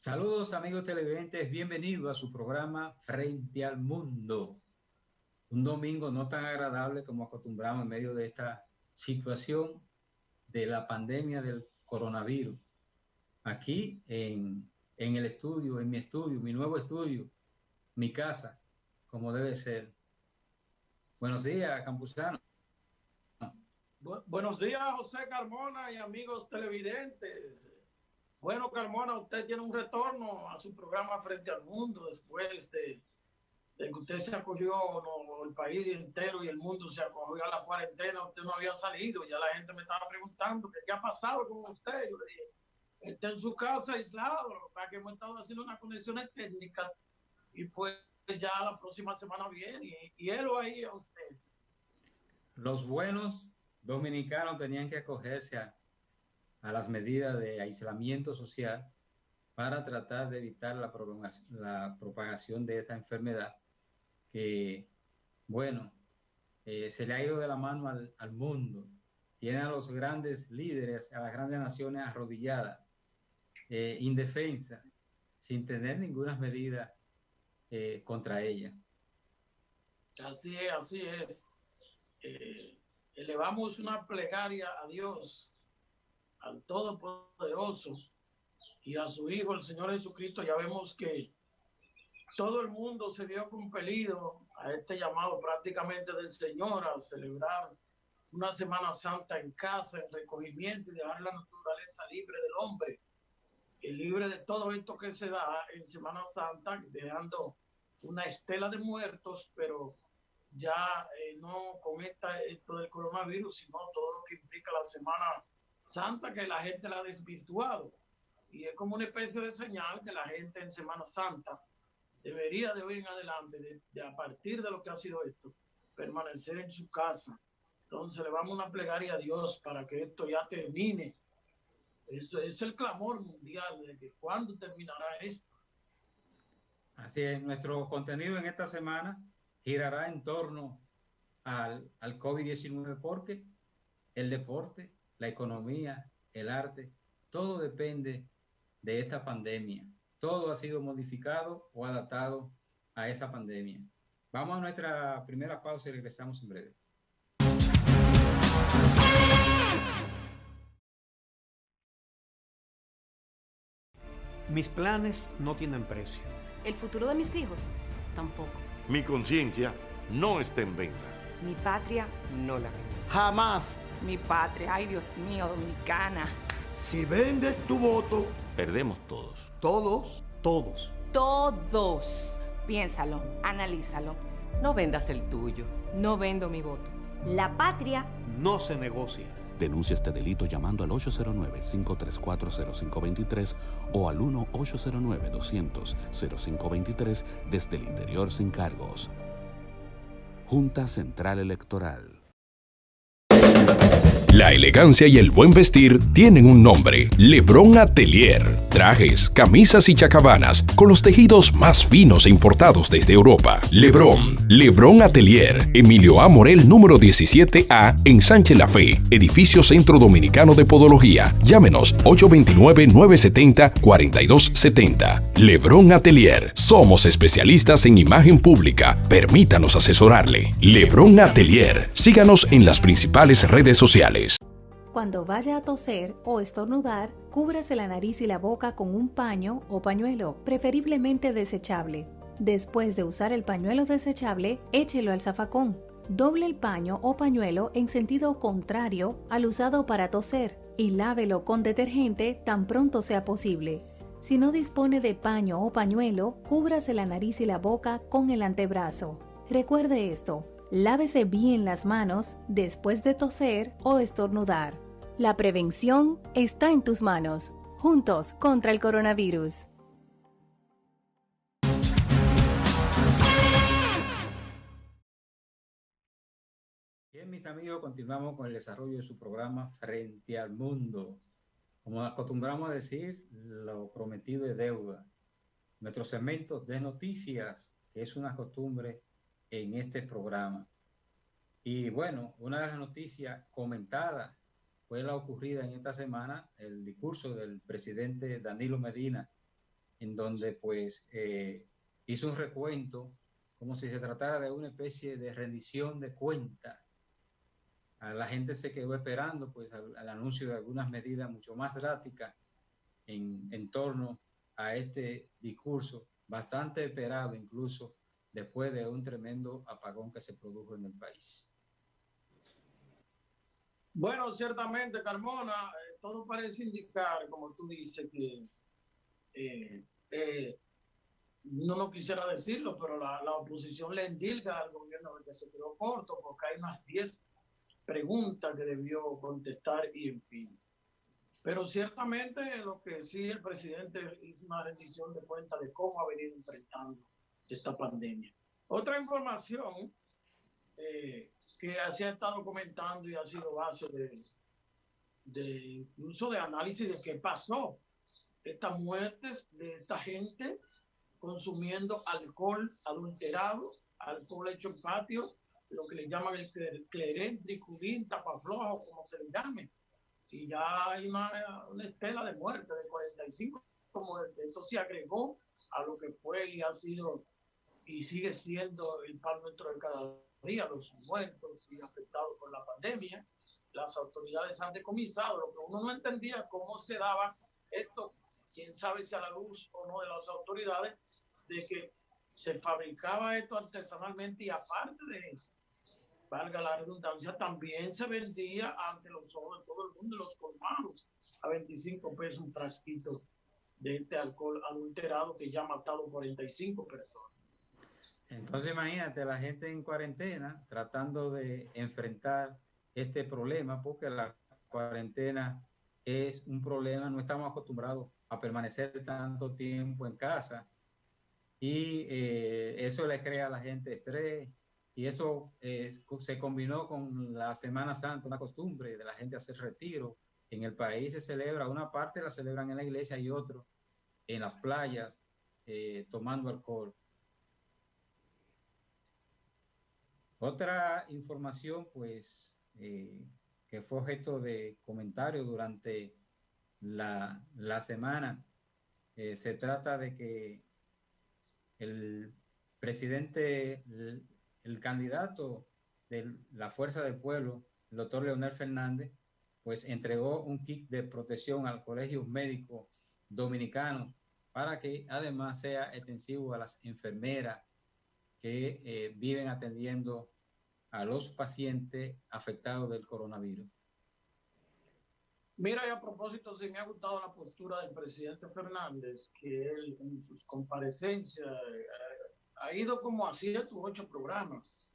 Saludos amigos televidentes, bienvenidos a su programa Frente al Mundo. Un domingo no tan agradable como acostumbramos en medio de esta situación de la pandemia del coronavirus. Aquí en el estudio, en mi estudio, mi nuevo estudio, mi casa, como debe ser. Buenos días, Campuzano. Buenos días, José Carmona y amigos televidentes. Bueno, Carmona, usted tiene un retorno a su programa Frente al Mundo después de que usted se acogió, no, el país entero y el mundo se acogió a la cuarentena. Usted no había salido, ya la gente me estaba preguntando qué ha pasado con usted. Yo le dije, está en su casa aislado, para que hemos estado haciendo unas conexiones técnicas y pues ya la próxima semana viene y él o ahí a usted. Los buenos dominicanos tenían que acogerse a las medidas de aislamiento social para tratar de evitar la propagación de esta enfermedad que, bueno, se le ha ido de la mano al mundo. Tiene a los grandes líderes, a las grandes naciones arrodilladas, indefensas, sin tener ninguna medida contra ella. Así es, así es. Elevamos una plegaria a Dios, al Todopoderoso y a su Hijo, el Señor Jesucristo. Ya vemos que todo el mundo se vio compelido a este llamado prácticamente del Señor a celebrar una Semana Santa en casa, en recogimiento y dejar la naturaleza libre del hombre, y libre de todo esto que se da en Semana Santa, dejando una estela de muertos, pero ya no con esto del coronavirus, sino todo lo que implica la Semana Santa, que la gente la ha desvirtuado. Y es como una especie de señal que la gente en Semana Santa debería de hoy en adelante, a partir de lo que ha sido esto, permanecer en su casa. Entonces le vamos a una plegaria a Dios para que esto ya termine. Eso es el clamor mundial de que cuándo terminará esto. Así es, nuestro contenido en esta semana girará en torno al COVID-19 porque el deporte, la economía, el arte, todo depende de esta pandemia. Todo ha sido modificado o adaptado a esa pandemia. Vamos a nuestra primera pausa y regresamos en breve. Mis planes no tienen precio. El futuro de mis hijos tampoco. Mi conciencia no está en venta. Mi patria no la vendo. Jamás. Mi patria, ay Dios mío, dominicana. Si vendes tu voto, perdemos todos. Todos. Todos. Piénsalo, analízalo. No vendas el tuyo. No vendo mi voto. La patria no se negocia. Denuncia este delito llamando al 809-534-0523 o al 1-809-200-0523 desde el interior sin cargos. Junta Central Electoral. La elegancia y el buen vestir tienen un nombre: Lebron Atelier. Trajes, camisas y chacabanas con los tejidos más finos e importados desde Europa. Lebron Atelier, Emilio A. Morel, número 17A, en Sánchez La Fe, edificio Centro Dominicano de Podología. Llámenos 829-970-4270. Lebron Atelier. Somos especialistas en imagen pública. Permítanos asesorarle. Lebron Atelier. Síganos en las principales redes sociales. Cuando vaya a toser o estornudar, cúbrase la nariz y la boca con un paño o pañuelo, preferiblemente desechable. Después de usar el pañuelo desechable, échelo al zafacón. Doble el paño o pañuelo en sentido contrario al usado para toser y lávelo con detergente tan pronto sea posible. Si no dispone de paño o pañuelo, cúbrase la nariz y la boca con el antebrazo. Recuerde esto: lávese bien las manos después de toser o estornudar. La prevención está en tus manos. Juntos contra el coronavirus. Bien, mis amigos, continuamos con el desarrollo de su programa Frente al Mundo. Como acostumbramos a decir, lo prometido es deuda. Nuestro segmento de noticias, que es una costumbre en este programa. Y bueno, una de las noticias comentadas fue la ocurrida en esta semana, el discurso del presidente Danilo Medina en donde pues hizo un recuento como si se tratara de una especie de rendición de cuentas. La gente se quedó esperando pues al anuncio de algunas medidas mucho más drásticas en torno a este discurso, bastante esperado incluso después de un tremendo apagón que se produjo en el país. Bueno, ciertamente, Carmona, todo parece indicar, como tú dices, que no quisiera decirlo, pero la oposición le endilga al gobierno de que se quedó corto, porque hay unas 10 preguntas que debió contestar y en fin. Pero ciertamente lo que sí el presidente hizo una rendición de cuenta de cómo ha venido enfrentando esta pandemia. Otra información que se ha estado comentando y ha sido base de incluso de análisis de qué pasó. Estas muertes de esta gente consumiendo alcohol adulterado, alcohol hecho en patio, lo que le llaman el clerén, triculín, tapaflojo, como se le llame. Y ya hay una estela de muerte de 45 muertes. Esto se agregó a lo que fue y ha sido y sigue siendo el pan nuestro de cada día, los muertos y afectados por la pandemia. Las autoridades han decomisado lo que uno no entendía cómo se daba esto, quién sabe si a la luz o no de las autoridades, de que se fabricaba esto artesanalmente y aparte de eso, valga la redundancia, también se vendía ante los ojos de todo el mundo, los colmados, a 25 pesos un frasquito de este alcohol adulterado que ya ha matado 45 personas. Entonces imagínate la gente en cuarentena tratando de enfrentar este problema, porque la cuarentena es un problema, no estamos acostumbrados a permanecer tanto tiempo en casa y eso le crea a la gente estrés y eso se combinó con la Semana Santa, una costumbre de la gente hacer retiro. En el país se celebra, una parte la celebran en la iglesia y otro en las playas tomando alcohol. Otra información, pues, que fue objeto de comentario durante la semana, se trata de que el presidente, el candidato de la Fuerza del Pueblo, el doctor Leonel Fernández, pues entregó un kit de protección al Colegio Médico Dominicano para que además sea extensivo a las enfermeras que viven atendiendo a los pacientes afectados del coronavirus. Mira, y a propósito, sí me ha gustado la postura del presidente Fernández, que él en sus comparecencias ha ido como a 7 u 8 programas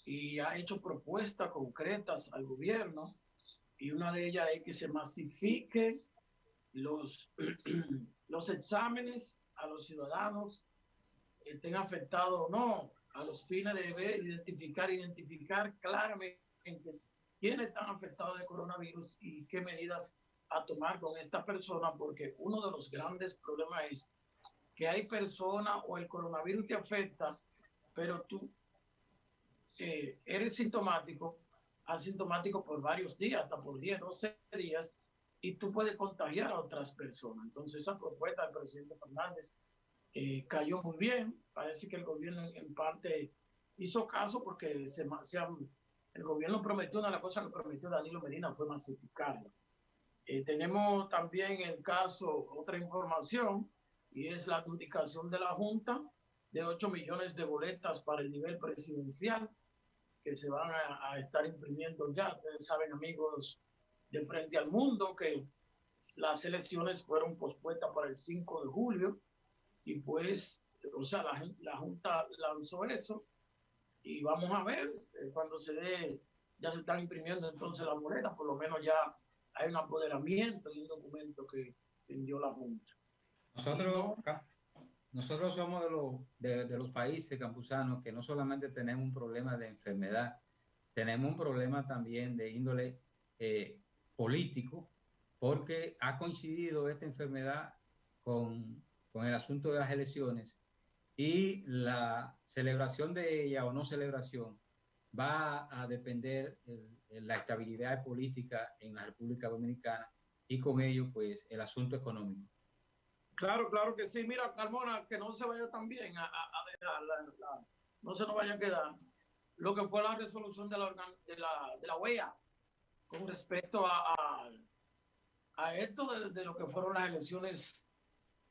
y ha hecho propuestas concretas al gobierno, y una de ellas es que se masifique los exámenes a los ciudadanos, estén afectados o no, a los fines de ver, identificar claramente quiénes están afectados de coronavirus y qué medidas a tomar con esta persona, porque uno de los grandes problemas es que hay personas o el coronavirus te afecta, pero tú eres asintomático por varios días, hasta por 10, 12 días, y tú puedes contagiar a otras personas. Entonces esa propuesta del presidente Fernández cayó muy bien. Parece que el gobierno en parte hizo caso, porque el gobierno prometió, una de las cosas que prometió Danilo Medina fue masificarlo. Tenemos también el caso, otra información, y es la adjudicación de la Junta de 8 millones de boletas para el nivel presidencial que se van a estar imprimiendo ya. Ustedes saben, amigos de Frente al Mundo, que las elecciones fueron pospuestas para el 5 de julio y pues, o sea, la Junta lanzó eso y vamos a ver cuando se dé, ya se están imprimiendo entonces las boletas, por lo menos ya hay un apoderamiento y un documento que envió la Junta. Nosotros somos de los países campusanos que no solamente tenemos un problema de enfermedad, tenemos un problema también de índole político, porque ha coincidido esta enfermedad con el asunto de las elecciones, y la celebración de ella o no celebración va a depender de la estabilidad política en la República Dominicana y con ello pues el asunto económico. Claro que sí. Mira, Carmona, que no se vaya también a dejar no se nos vaya a quedar lo que fue la resolución de la OEA con respecto a esto de lo que fueron las elecciones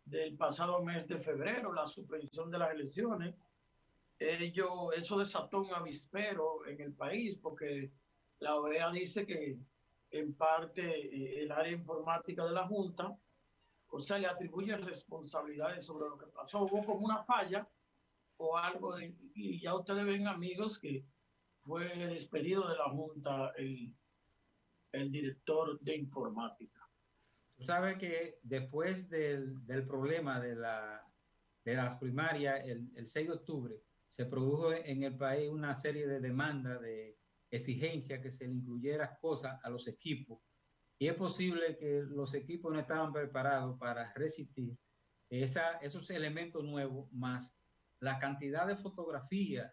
del pasado mes de febrero, la suspensión de las elecciones. Eso desató un avispero en el país porque la OEA dice que en parte el área informática de la Junta, o sea, le atribuye responsabilidades sobre lo que pasó. Hubo como una falla o algo, y ya ustedes ven, amigos, que fue despedido de la Junta el director de informática. Tú sabes que después del problema de las primarias, el 6 de octubre, se produjo en el país una serie de demandas, de exigencias que se le incluyera cosas a los equipos. Y es posible que los equipos no estaban preparados para resistir esos elementos nuevos, más la cantidad de fotografía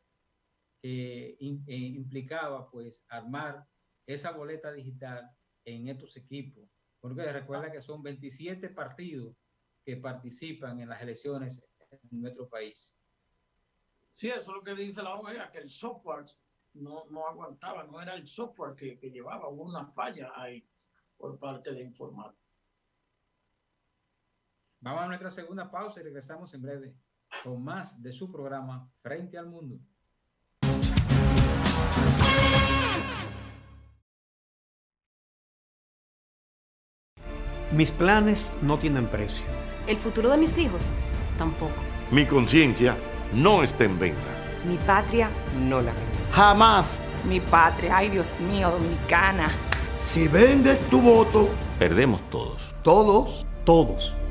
que implicaba pues armar esa boleta digital en estos equipos. Porque recuerda que son 27 partidos que participan en las elecciones en nuestro país. Sí, eso es lo que dice la OEA, que el software no aguantaba, no era el software que llevaba, hubo una falla ahí por parte de informática. Vamos a nuestra segunda pausa y regresamos en breve con más de su programa Frente al Mundo. Mis planes no tienen precio. El futuro de mis hijos tampoco. Mi conciencia no está en venta. Mi patria no la vendo. Jamás. Mi patria, ay Dios mío, dominicana. Si vendes tu voto, Perdemos todos. todos.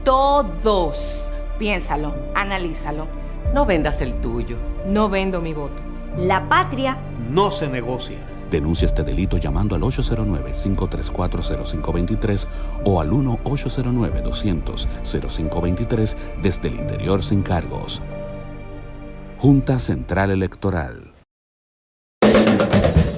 Todos. Piénsalo, analízalo. No vendas el tuyo. No vendo mi voto. La patria No se negocia. Denuncia este delito llamando al 809-534-0523 o al 1-809-200-0523 desde el interior sin cargos. Junta Central Electoral.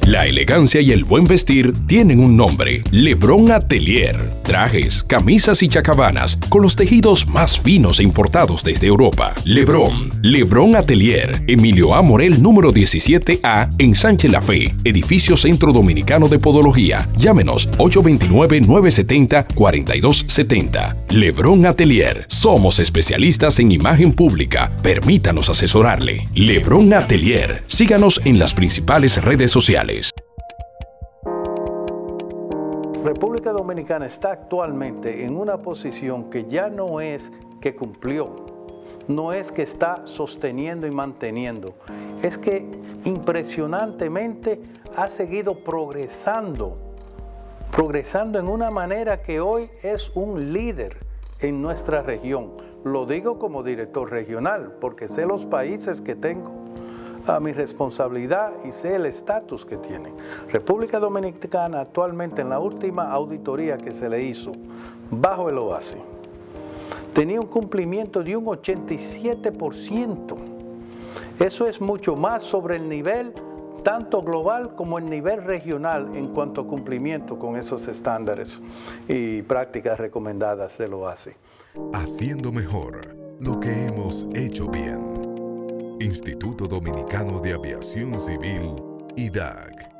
La elegancia y el buen vestir tienen un nombre: Lebron Atelier. Trajes, camisas y chacabanas con los tejidos más finos e importados desde Europa. Lebron Atelier, Emilio A. Morel, número 17A, en Sánchez La Fe, edificio Centro Dominicano de Podología. Llámenos 829-970-4270. Lebron Atelier. Somos especialistas en imagen pública. Permítanos asesorarle. Lebron Atelier. Síganos en las principales redes sociales. República Dominicana está actualmente en una posición que ya no es que cumplió, no es que está sosteniendo y manteniendo, es que impresionantemente ha seguido progresando en una manera que hoy es un líder en nuestra región. Lo digo como director regional, porque sé los países que tengo a mi responsabilidad y sé el estatus que tienen. República Dominicana actualmente, en la última auditoría que se le hizo bajo el OASI, tenía un cumplimiento de un 87%. Eso es mucho más sobre el nivel tanto global como el nivel regional en cuanto a cumplimiento con esos estándares y prácticas recomendadas del OASI. Haciendo mejor lo que hemos hecho bien. Instituto Dominicano de Aviación Civil, IDAC.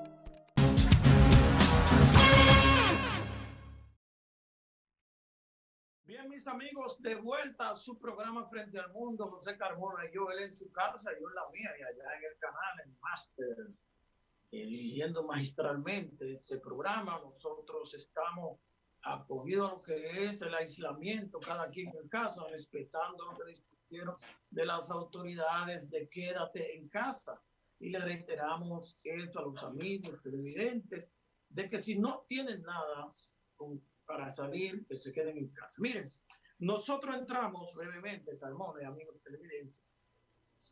Bien, mis amigos, de vuelta a su programa Frente al Mundo. José Carmona y yo, él en su casa, yo en la mía, y allá en el canal, en Máster, dirigiendo magistralmente este programa. Nosotros estamos acogidos a lo que es el aislamiento, cada quien en casa, respetando lo que discutieron de las autoridades de quédate en casa. Y le reiteramos eso a los amigos televidentes, de que si no tienen nada para salir, que se queden en casa. Miren, nosotros entramos brevemente, Carmona y amigos televidentes,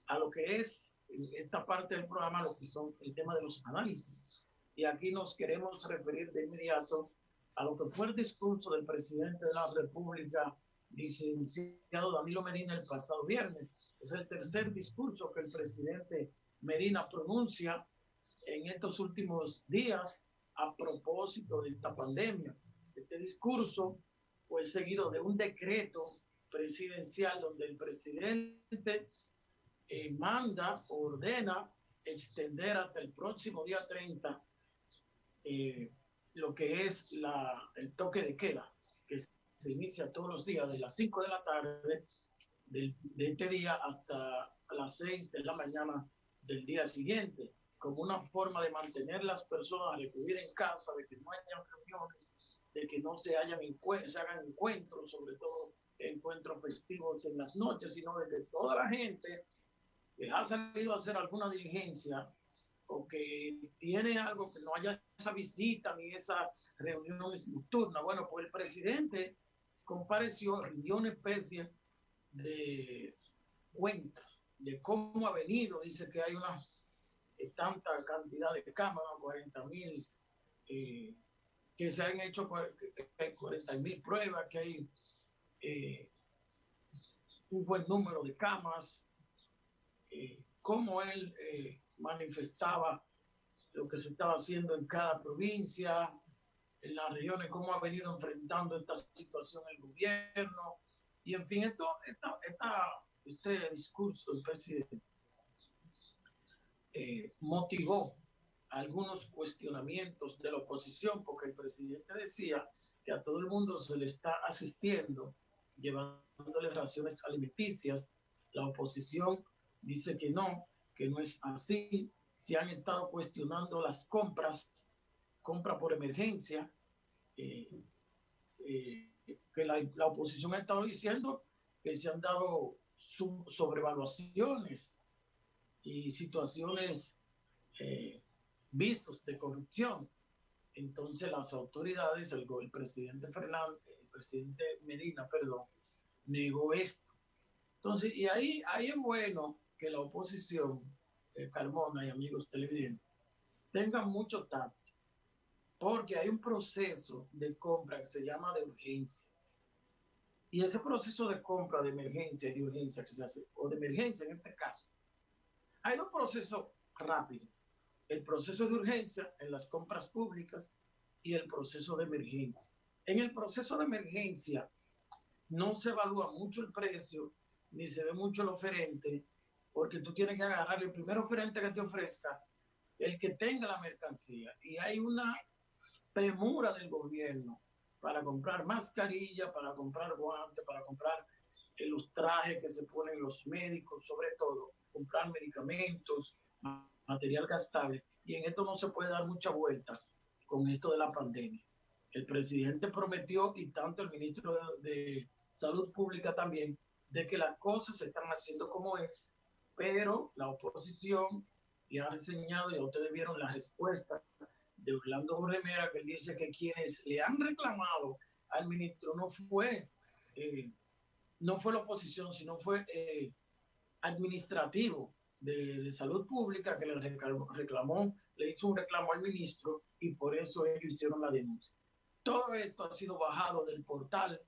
a lo que es esta parte del programa, lo que son el tema de los análisis. Y aquí nos queremos referir de inmediato a lo que fue el discurso del presidente de la República, licenciado Danilo Medina, el pasado viernes. Es el tercer discurso que el presidente Medina pronuncia en estos últimos días a propósito de esta pandemia. Este discurso fue seguido de un decreto presidencial donde el presidente manda, ordena extender hasta el próximo día 30 lo que es el toque de queda, que se inicia todos los días de las 5 de la tarde de este día hasta las 6 de la mañana del día siguiente, como una forma de mantener las personas a recluir en casa, de que no haya reuniones, de que no se hagan encuentros, sobre todo encuentros festivos en las noches, sino de que toda la gente que ha salido a hacer alguna diligencia o que tiene algo, que no haya esa visita ni esas reuniones nocturnas. Bueno, pues el presidente compareció, rindió una especie de cuentas de cómo ha venido. Dice que hay una tanta cantidad de cámaras, 40,000, que se han hecho, que hay 40,000 pruebas, que hay un buen número de camas, cómo él manifestaba lo que se estaba haciendo en cada provincia, en las regiones, cómo ha venido enfrentando esta situación el gobierno. Y en fin, este discurso del presidente motivó algunos cuestionamientos de la oposición, porque el presidente decía que a todo el mundo se le está asistiendo, llevándole raciones alimenticias. La oposición dice que no es así. Se han estado cuestionando las compra por emergencia, que la oposición ha estado diciendo que se han dado sobrevaluaciones y situaciones, visos de corrupción. Entonces las autoridades, el presidente Medina, negó esto. Entonces, y ahí es bueno que la oposición, Carmona y amigos televidentes, tengan mucho tacto, porque hay un proceso de compra que se llama de urgencia. Y ese proceso de compra de emergencia y de urgencia que se hace, o de emergencia en este caso, hay un proceso rápido. El proceso de urgencia en las compras públicas y el proceso de emergencia. En el proceso de emergencia no se evalúa mucho el precio, ni se ve mucho el oferente, porque tú tienes que agarrar el primer oferente que te ofrezca, el que tenga la mercancía. Y hay una premura del gobierno para comprar mascarilla, para comprar guantes, para comprar los trajes que se ponen los médicos, sobre todo, comprar medicamentos, material gastable. Y en esto no se puede dar mucha vuelta con esto de la pandemia. El presidente prometió, y tanto el ministro de Salud Pública también, de que las cosas se están haciendo como es, pero la oposición ya ha reseñado, y ustedes vieron la respuesta de Orlando Jorge Mera, que él dice que quienes le han reclamado al ministro no fue la oposición, sino fue administrativo de Salud Pública, que le hizo un reclamo al ministro, y por eso ellos hicieron la denuncia. Todo esto ha sido bajado del portal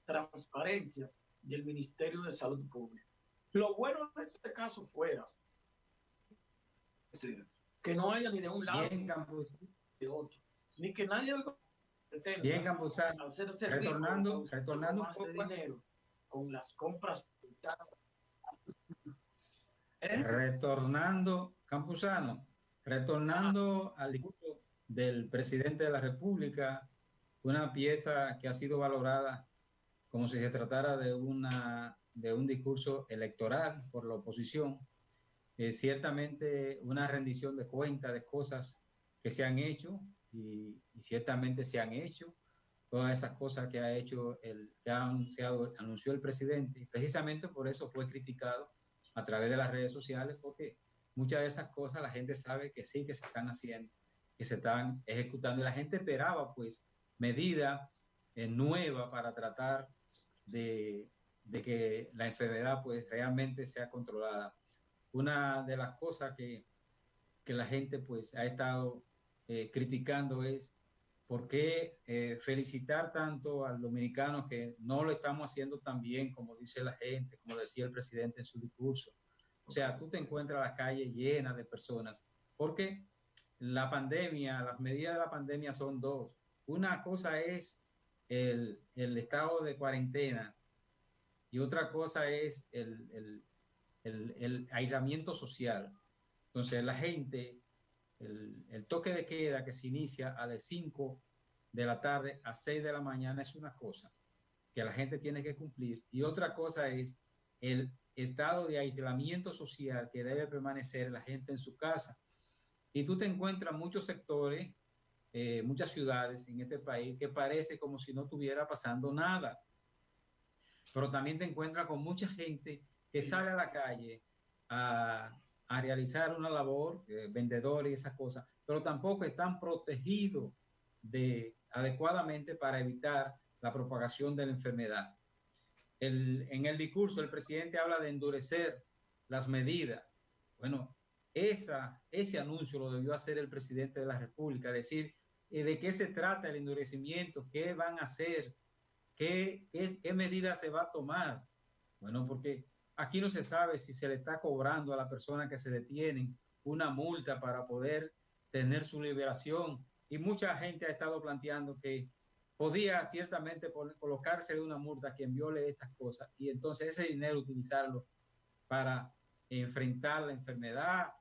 Transparencia del Ministerio de Salud Pública. Lo bueno de este caso fuera que no haya ni de un lado ni de otro, ni que nadie bien, Campuzano, retornando más de dinero con las compras. Retornando, Campuzano, retornando al discurso del presidente de la República, una pieza que ha sido valorada como si se tratara de un discurso electoral por la oposición. Ciertamente una rendición de cuentas de cosas que se han hecho, y ciertamente se han hecho todas esas cosas que ha hecho anunció el presidente, y precisamente por eso fue criticado a través de las redes sociales, porque muchas de esas cosas la gente sabe que sí, que se están haciendo, que se están ejecutando, y la gente esperaba pues medidas nuevas para tratar de que la enfermedad pues realmente sea controlada. Una de las cosas que la gente pues ha estado criticando es por qué felicitar tanto al dominicano, que no lo estamos haciendo tan bien como dice la gente, como decía el presidente en su discurso. O sea, tú te encuentras la calle llena de personas, porque la pandemia, las medidas de la pandemia son dos. Una cosa es el estado de cuarentena, y otra cosa es el aislamiento social. Entonces la gente, el toque de queda que se inicia a las 5 de la tarde a 6 de la mañana es una cosa que la gente tiene que cumplir, y otra cosa es el estado de aislamiento social que debe permanecer la gente en su casa. Y tú te encuentras muchos sectores, muchas ciudades en este país que parece como si no estuviera pasando nada, pero también te encuentras con mucha gente que sale a la calle a realizar una labor, vendedores y esas cosas, pero tampoco están protegidos adecuadamente para evitar la propagación de la enfermedad. En el discurso el presidente habla de endurecer las medidas. Bueno, ese anuncio lo debió hacer el presidente de la República, decir de qué se trata el endurecimiento, qué van a hacer, qué medidas se va a tomar. Bueno, porque aquí no se sabe si se le está cobrando a la persona que se detienen una multa para poder tener su liberación, y mucha gente ha estado planteando que podía ciertamente colocarse una multa a quien viole estas cosas, y entonces ese dinero utilizarlo para enfrentar la enfermedad,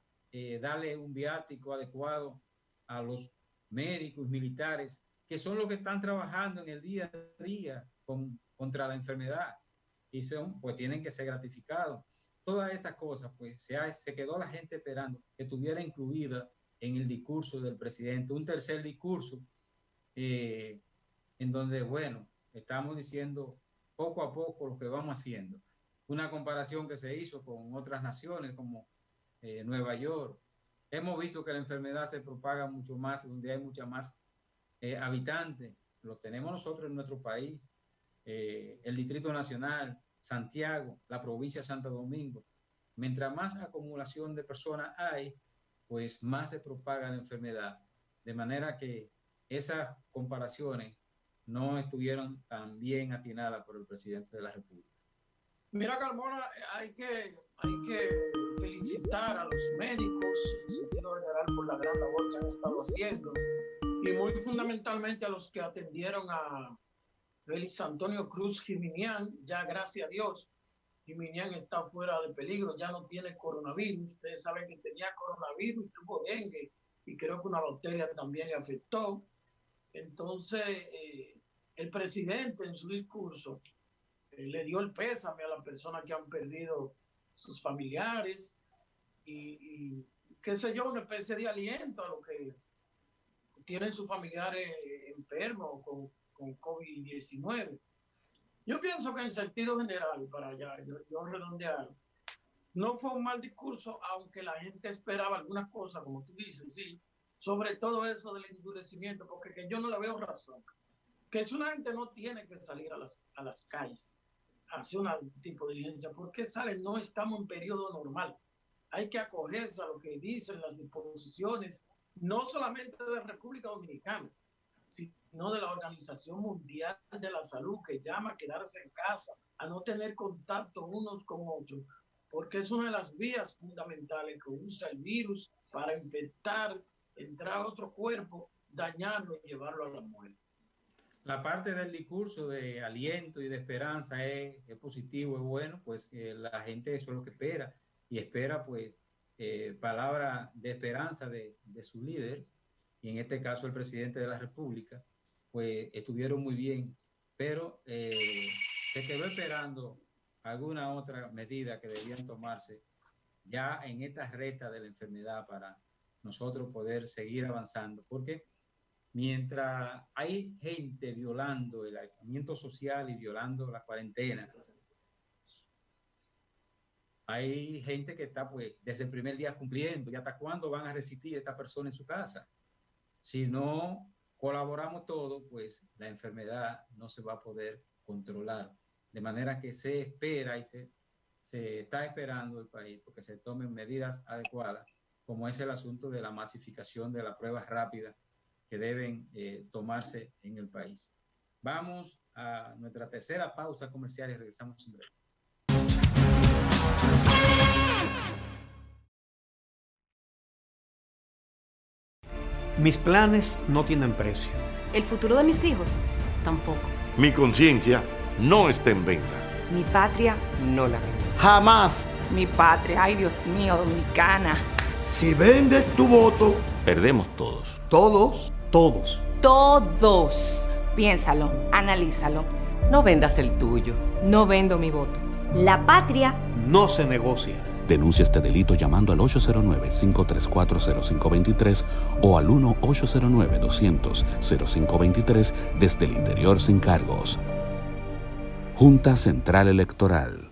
darle un viático adecuado a los médicos, militares, que son los que están trabajando en el día a día contra la enfermedad, y pues tienen que ser gratificados. Todas estas cosas, pues se quedó la gente esperando que estuviera incluida en el discurso del presidente, un tercer discurso, en donde, bueno, estamos diciendo poco a poco lo que vamos haciendo. Una comparación que se hizo con otras naciones como Nueva York. Hemos visto que la enfermedad se propaga mucho más donde hay mucha más habitantes. Lo tenemos nosotros en nuestro país, el Distrito Nacional, Santiago, la provincia de Santo Domingo. Mientras más acumulación de personas hay, pues más se propaga la enfermedad. De manera que esas comparaciones no estuvieron tan bien atinadas por el presidente de la República. Mira, Carmona, hay que felicitar a los médicos en sentido general por la gran labor que han estado haciendo, y muy fundamentalmente a los que atendieron a Félix Antonio Cruz Jiminián. Ya, gracias a Dios, Jiminián está fuera de peligro, ya no tiene coronavirus. Ustedes saben que tenía coronavirus, tuvo dengue, y creo que una bacteria también le afectó. Entonces, el presidente en su discurso le dio el pésame a las personas que han perdido sus familiares y qué sé yo, una especie de aliento a los que tienen sus familiares enfermos con COVID-19. Yo pienso que en sentido general, para allá, yo redondear, no fue un mal discurso, aunque la gente esperaba algunas cosas, como tú dices, sí, sobre todo eso del endurecimiento, porque que yo no le veo razón. Que si una gente no tiene que salir a las calles a hacer un tipo de diligencia, ¿por qué salen? No estamos en periodo normal. Hay que acogerse a lo que dicen las disposiciones, no solamente de la República Dominicana, sino de la Organización Mundial de la Salud, que llama a quedarse en casa, a no tener contacto unos con otros, porque es una de las vías fundamentales que usa el virus para infectar, entrar a otro cuerpo, dañarlo y llevarlo a la muerte. La parte del discurso de aliento y de esperanza es positivo, es bueno, pues la gente eso es lo que espera, y espera pues palabra de esperanza de su líder, y en este caso el presidente de la República, pues estuvieron muy bien, pero se quedó esperando alguna otra medida que debían tomarse ya en esta recta de la enfermedad para nosotros poder seguir avanzando, porque mientras hay gente violando el aislamiento social y violando la cuarentena, hay gente que está pues desde el primer día cumpliendo. ¿Y hasta cuándo van a resistir esta persona en su casa? Si no colaboramos todos, pues la enfermedad no se va a poder controlar. De manera que se espera y se está esperando el país porque se tomen medidas adecuadas, como es el asunto de la masificación de las pruebas rápidas que deben tomarse en el país. Vamos a nuestra tercera pausa comercial y regresamos en breve. Mis planes no tienen precio. El futuro de mis hijos tampoco. Mi conciencia no está en venta. Mi patria no la vendo. Jamás. Mi patria, ay Dios mío, dominicana. Si vendes tu voto, Perdemos todos. todos. Todos. Piénsalo, analízalo. No vendas el tuyo. No vendo mi voto. La patria No se negocia. Denuncia este delito llamando al 809-534-0523 o al 1-809-200-0523 desde el interior sin cargos. Junta Central Electoral.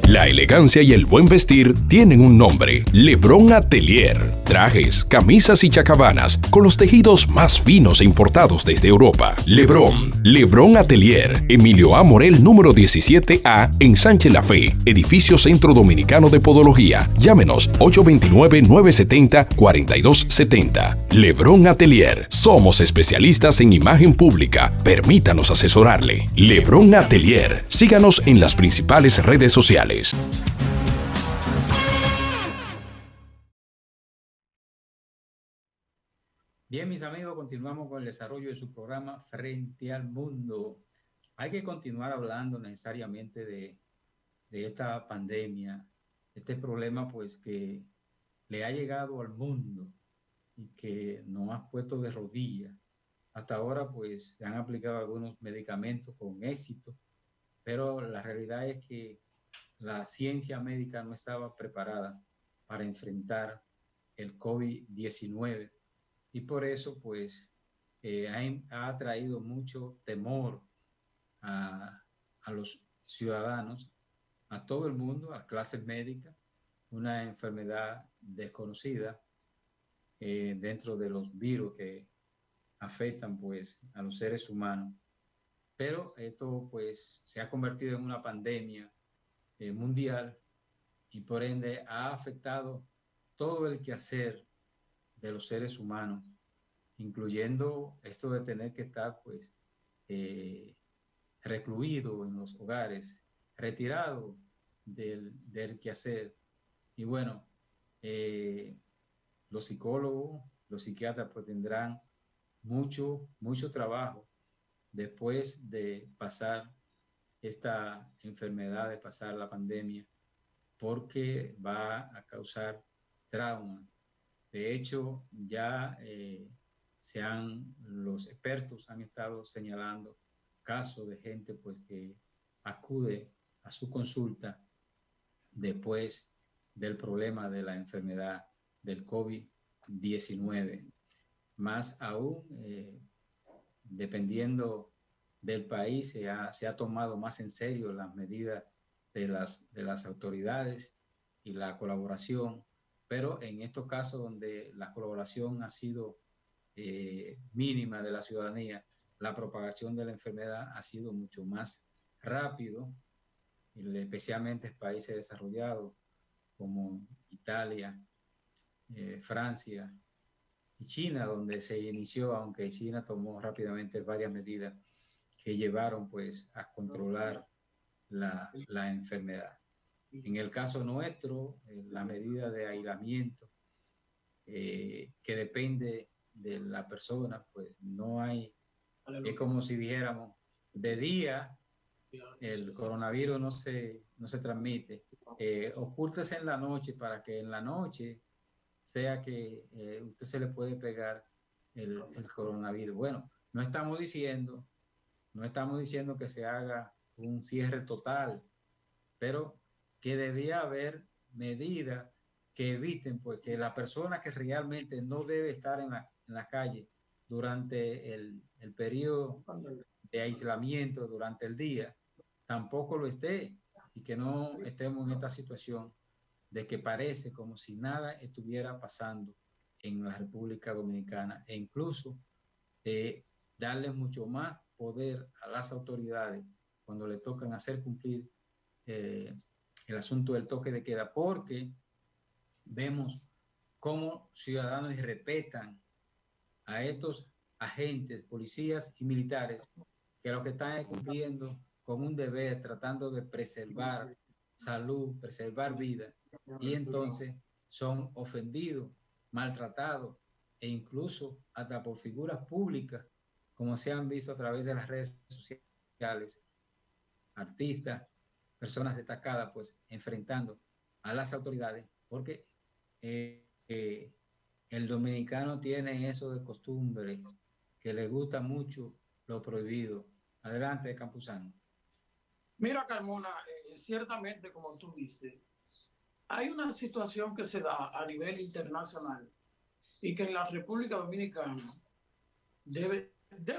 La elegancia y el buen vestir tienen un nombre: Lebrón Atelier. Trajes, camisas y chacabanas con los tejidos más finos e importados desde Europa. Lebrón Atelier, Emilio A. Morel número 17A en Sánchez La Fe, edificio Centro Dominicano de Podología. Llámenos 829-970-4270. Lebrón Atelier, somos especialistas en imagen pública. Permítanos asesorarle. Lebrón Atelier, síganos en las principales redes sociales. Bien, mis amigos, continuamos con el desarrollo de su programa Frente al Mundo. Hay que continuar hablando necesariamente de esta pandemia, este problema pues que le ha llegado al mundo y que nos ha puesto de rodillas. Hasta ahora pues se han aplicado algunos medicamentos con éxito, pero la realidad es que la ciencia médica no estaba preparada para enfrentar el COVID-19 y por eso pues ha traído mucho temor a los ciudadanos, a todo el mundo, a clases médicas, una enfermedad desconocida dentro de los virus que afectan pues a los seres humanos. Pero esto pues se ha convertido en una pandemia mundial y por ende ha afectado todo el quehacer de los seres humanos, incluyendo esto de tener que estar pues recluido en los hogares, retirado del quehacer. Y bueno, los psicólogos, los psiquiatras pues tendrán mucho trabajo después de pasar esta enfermedad, de pasar la pandemia, porque va a causar trauma. De hecho, ya los expertos han estado señalando casos de gente pues que acude a su consulta después del problema de la enfermedad del COVID-19. Más aún, dependiendo del país, se ha tomado más en serio las medidas de las autoridades y la colaboración, pero en estos casos donde la colaboración ha sido mínima de la ciudadanía, la propagación de la enfermedad ha sido mucho más rápido, especialmente en países desarrollados como Italia, Francia y China, donde se inició, aunque China tomó rápidamente varias medidas que llevaron pues a controlar la enfermedad. En el caso nuestro, la medida de aislamiento que depende de la persona, pues no hay, es como si dijéramos, de día el coronavirus no se transmite, ocúltese en la noche para que en la noche sea que usted se le puede pegar el coronavirus. Bueno, no estamos diciendo que se haga un cierre total, pero que debía haber medidas que eviten pues que la persona que realmente no debe estar en la calle durante el periodo de aislamiento durante el día, tampoco lo esté, y que no estemos en esta situación de que parece como si nada estuviera pasando en la República Dominicana, e incluso darle mucho más poder a las autoridades cuando le tocan hacer cumplir el asunto del toque de queda, porque vemos cómo ciudadanos irrespetan a estos agentes, policías y militares, que lo que están es cumpliendo con un deber, tratando de preservar salud, preservar vida, y entonces son ofendidos, maltratados e incluso hasta por figuras públicas, como se han visto a través de las redes sociales, artistas, personas destacadas, pues enfrentando a las autoridades, porque el dominicano tiene eso de costumbre, que le gusta mucho lo prohibido. Adelante, Campuzano. Mira, Carmona, ciertamente, como tú dices, hay una situación que se da a nivel internacional y que en la República Dominicana debe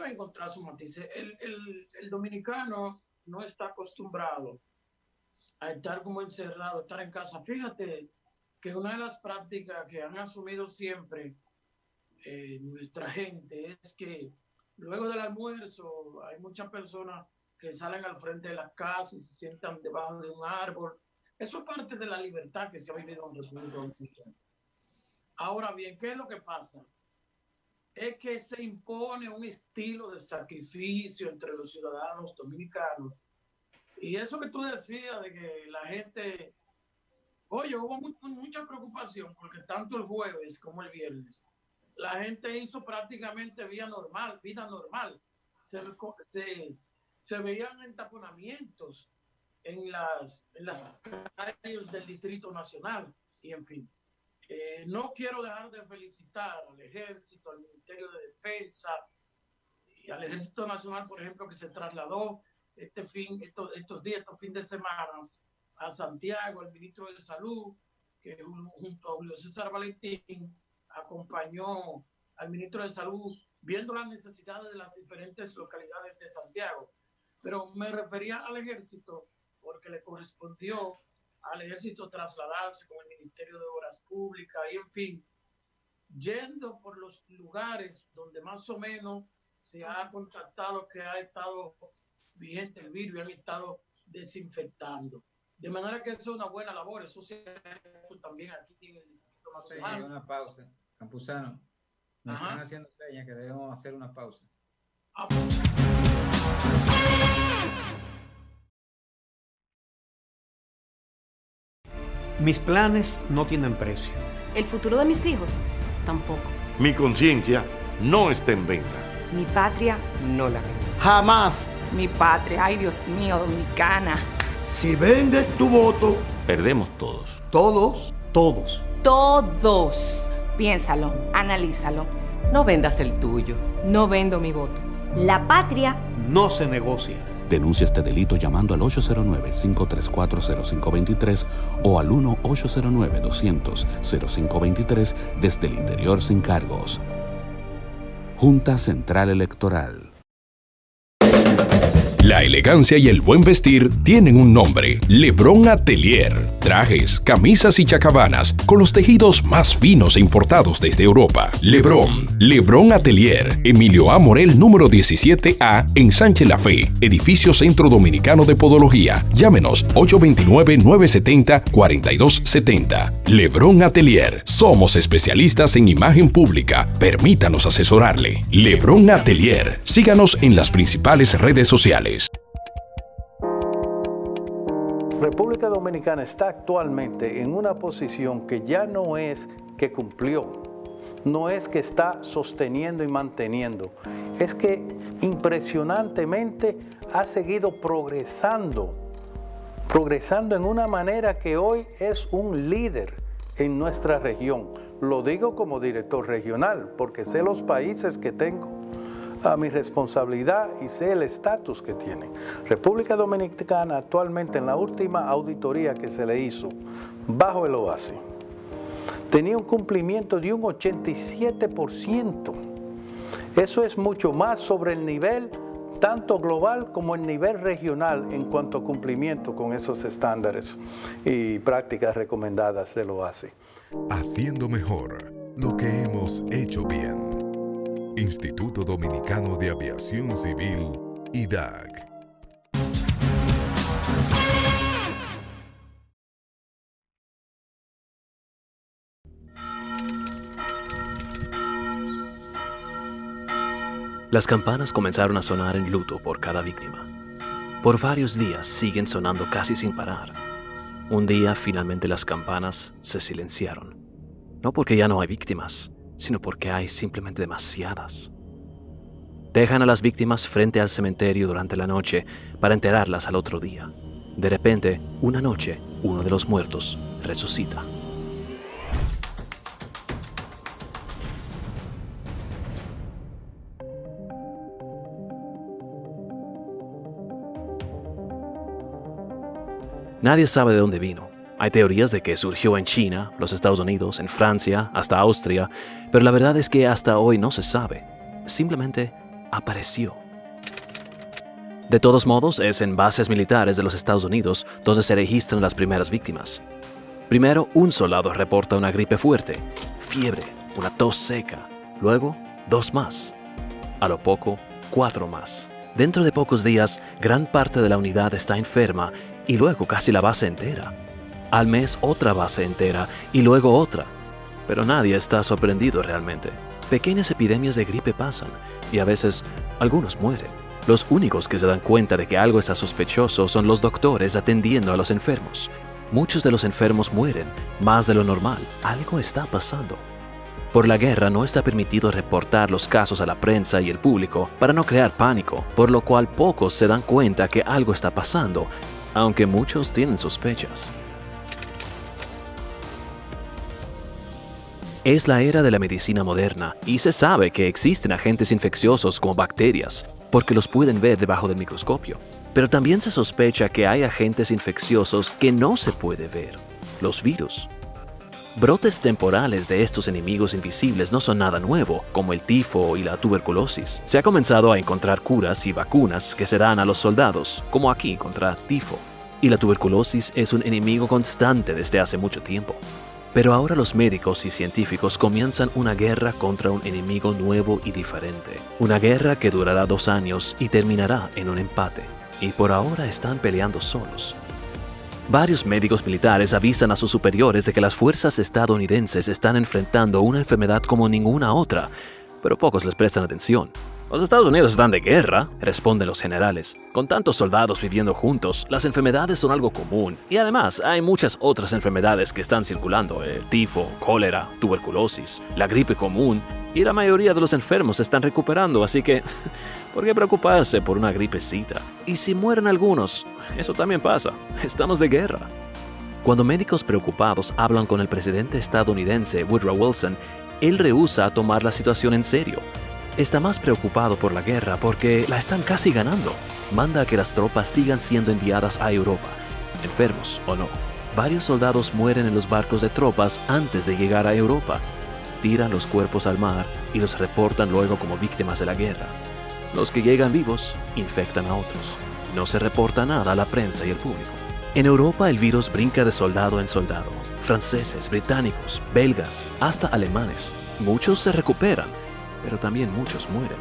encontrar su matices. El dominicano no está acostumbrado a estar como encerrado, estar en casa. Fíjate que una de las prácticas que han asumido siempre nuestra gente es que luego del almuerzo hay muchas personas que salen al frente de las casas y se sientan debajo de un árbol. Eso es parte de la libertad que se ha vivido en República Dominicana. Ahora bien, ¿qué es lo que pasa? Es que se impone un estilo de sacrificio entre los ciudadanos dominicanos. Y eso que tú decías de que la gente... Oye, hubo mucha preocupación porque tanto el jueves como el viernes la gente hizo prácticamente vida normal. Se veían entaponamientos en las calles del Distrito Nacional y en fin. No quiero dejar de felicitar al Ejército, al Ministerio de Defensa y al Ejército Nacional, por ejemplo, que se trasladó estos fin de semana a Santiago, al Ministro de Salud, que junto a Julio César Valentín acompañó al Ministro de Salud viendo las necesidades de las diferentes localidades de Santiago. Pero me refería al Ejército porque le correspondió al Ejército trasladarse con el Ministerio de Obras Públicas y, en fin, yendo por los lugares donde más o menos se ha contactado que ha estado vigente el virus y han estado desinfectando. De manera que eso es una buena labor, eso se ha hecho también aquí en el Distrito Nacional. Sí, una pausa. Campuzano, nos están haciendo señas que debemos hacer una pausa. Mis planes no tienen precio. El futuro de mis hijos tampoco. Mi conciencia no está en venta. Mi patria no la vendo. Jamás. Mi patria, ay Dios mío, dominicana. Si vendes tu voto, perdemos todos. Todos. Todos. Todos. Piénsalo, analízalo. No vendas el tuyo. No vendo mi voto. La patria no se negocia. Denuncia este delito llamando al 809-534-0523 o al 1-809-200-0523 desde el interior sin cargos. Junta Central Electoral. La elegancia y el buen vestir tienen un nombre: Lebrón Atelier. Trajes, camisas y chacabanas con los tejidos más finos e importados desde Europa. Lebrón Atelier, Emilio A. Morel, número 17A, en Sánchez La Fe, edificio Centro Dominicano de Podología. Llámenos 829-970-4270. Lebrón Atelier. Somos especialistas en imagen pública. Permítanos asesorarle. Lebrón Atelier. Síganos en las principales redes sociales. República Dominicana está actualmente en una posición que ya no es que cumplió, no es que está sosteniendo y manteniendo, es que impresionantemente ha seguido progresando en una manera que hoy es un líder en nuestra región. Lo digo como director regional porque sé los países que tengo a mi responsabilidad y sé el estatus que tienen. República Dominicana actualmente, en la última auditoría que se le hizo bajo el OASI, tenía un cumplimiento de un 87%. Eso es mucho más sobre el nivel tanto global como el nivel regional en cuanto a cumplimiento con esos estándares y prácticas recomendadas del OASI. Haciendo mejor lo que hemos hecho bien. Instituto Dominicano de Aviación Civil, IDAC. Las campanas comenzaron a sonar en luto por cada víctima. Por varios días siguen sonando casi sin parar. Un día finalmente las campanas se silenciaron. No porque ya no hay víctimas, sino porque hay simplemente demasiadas. Dejan a las víctimas frente al cementerio durante la noche para enterrarlas al otro día. De repente, una noche, uno de los muertos resucita. Nadie sabe de dónde vino. Hay teorías de que surgió en China, los Estados Unidos, en Francia, hasta Austria, pero la verdad es que hasta hoy no se sabe. Simplemente apareció. De todos modos, es en bases militares de los Estados Unidos donde se registran las primeras víctimas. Primero, un soldado reporta una gripe fuerte, fiebre, una tos seca. Luego, 2 más. A lo poco, 4 más. Dentro de pocos días, gran parte de la unidad está enferma y luego casi la base entera. Al mes, otra base entera y luego otra. Pero nadie está sorprendido realmente. Pequeñas epidemias de gripe pasan y a veces algunos mueren. Los únicos que se dan cuenta de que algo está sospechoso son los doctores atendiendo a los enfermos. Muchos de los enfermos mueren, más de lo normal. Algo está pasando. Por la guerra no está permitido reportar los casos a la prensa y el público para no crear pánico, por lo cual pocos se dan cuenta que algo está pasando, aunque muchos tienen sospechas. Es la era de la medicina moderna y se sabe que existen agentes infecciosos como bacterias, porque los pueden ver debajo del microscopio. Pero también se sospecha que hay agentes infecciosos que no se puede ver, los virus. Brotes temporales de estos enemigos invisibles no son nada nuevo, como el tifo y la tuberculosis. Se ha comenzado a encontrar curas y vacunas que se dan a los soldados, como aquí contra tifo. Y la tuberculosis es un enemigo constante desde hace mucho tiempo. Pero ahora los médicos y científicos comienzan una guerra contra un enemigo nuevo y diferente. Una guerra que durará 2 años y terminará en un empate. Y por ahora están peleando solos. Varios médicos militares avisan a sus superiores de que las fuerzas estadounidenses están enfrentando una enfermedad como ninguna otra, pero pocos les prestan atención. Los Estados Unidos están de guerra, responden los generales. Con tantos soldados viviendo juntos, las enfermedades son algo común. Y además, hay muchas otras enfermedades que están circulando. El tifo, cólera, tuberculosis, la gripe común. Y la mayoría de los enfermos se están recuperando, así que ¿por qué preocuparse por una gripecita? Y si mueren algunos, eso también pasa. Estamos de guerra. Cuando médicos preocupados hablan con el presidente estadounidense Woodrow Wilson, él rehúsa a tomar la situación en serio. Está más preocupado por la guerra porque la están casi ganando. Manda a que las tropas sigan siendo enviadas a Europa, enfermos o no. Varios soldados mueren en los barcos de tropas antes de llegar a Europa. Tiran los cuerpos al mar y los reportan luego como víctimas de la guerra. Los que llegan vivos infectan a otros. No se reporta nada a la prensa y el público. En Europa el virus brinca de soldado en soldado. Franceses, británicos, belgas, hasta alemanes. Muchos se recuperan, pero también muchos mueren.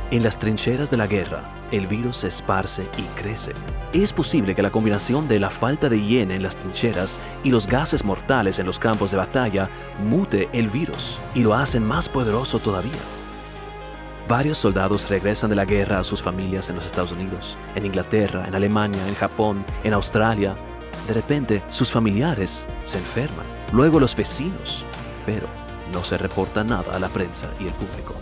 En las trincheras de la guerra, el virus se esparce y crece. Es posible que la combinación de la falta de higiene en las trincheras y los gases mortales en los campos de batalla mute el virus y lo hacen más poderoso todavía. Varios soldados regresan de la guerra a sus familias en los Estados Unidos, en Inglaterra, en Alemania, en Japón, en Australia. De repente, sus familiares se enferman, luego los vecinos, pero no se reporta nada a la prensa y el público.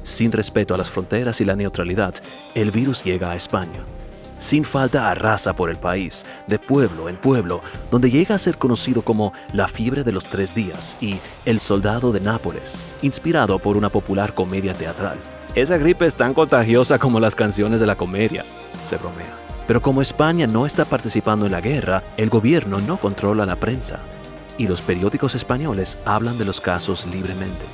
Sin respeto a las fronteras y la neutralidad, el virus llega a España. Sin falta arrasa por el país, de pueblo en pueblo, donde llega a ser conocido como la fiebre de los 3 días y el soldado de Nápoles, inspirado por una popular comedia teatral. Esa gripe es tan contagiosa como las canciones de la comedia, se bromea. Pero como España no está participando en la guerra, el gobierno no controla la prensa y los periódicos españoles hablan de los casos libremente.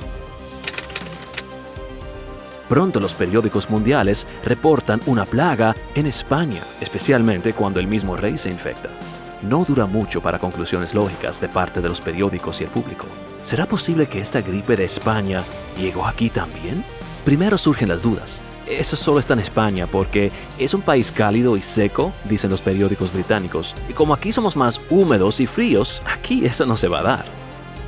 Pronto los periódicos mundiales reportan una plaga en España, especialmente cuando el mismo rey se infecta. No dura mucho para conclusiones lógicas de parte de los periódicos y el público. ¿Será posible que esta gripe de España llegó aquí también? Primero surgen las dudas. Eso solo está en España porque es un país cálido y seco, dicen los periódicos británicos. Y como aquí somos más húmedos y fríos, aquí eso no se va a dar.